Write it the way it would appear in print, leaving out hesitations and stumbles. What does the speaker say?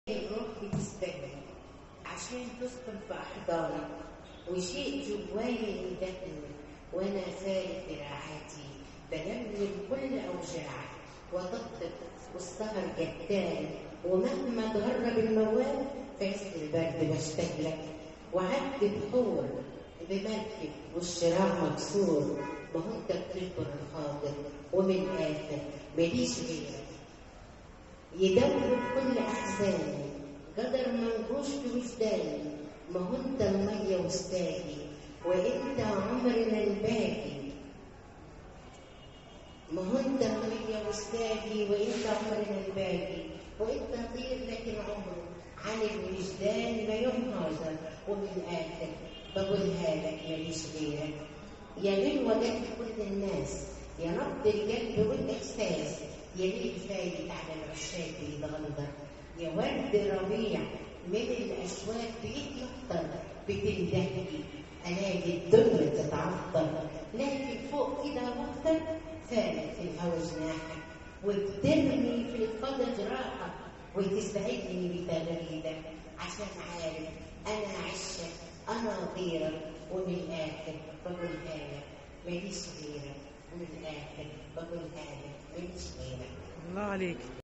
الروح بتستنى عشان تسكن في أحضانك، وشيء جوايا يدقني وأنا فارق دراعاتي، بلملم كل أوجاعي وطبطب والسهر جدان، ومهما تغرب الموال في عز البرد بشتاق لك، وعد بحور بمركب والشراع مكسور، ما هو انت بتكبر الخاطر ومن الآخر ماليش غيرك يدور كل أحزاني، قدر منقوش في وجداني، ما هو انت المية وسطاكي وانت عمرنا الباقي، ما هو انت المية وسطاكي وانت عمرنا الباقي، وانت طير لكن عمره عن الوجدان ما ينهضر، ومن الآخر بقولها لك ماليش غيرك، يا ليل وجدت كل الناس، يا نبض القلب والإحساس، يا ليل فايت على العشاق يتغندر، يا ورد ربيع من الأشواك بيتمطر، بتندهلي ألاقي الدنيا تتعطر، لكن فوق كده بفضل فارق في الهوا جناحك، وبترمي في الفضا جراحك، وتسعدني بتغريدك، عشان عارف أنا عشك أنا غيرك، ومن الآخر بقولها لك ماليش غيرك، ومن الآخر بقولها لك ماليش غيرك. الله عليك.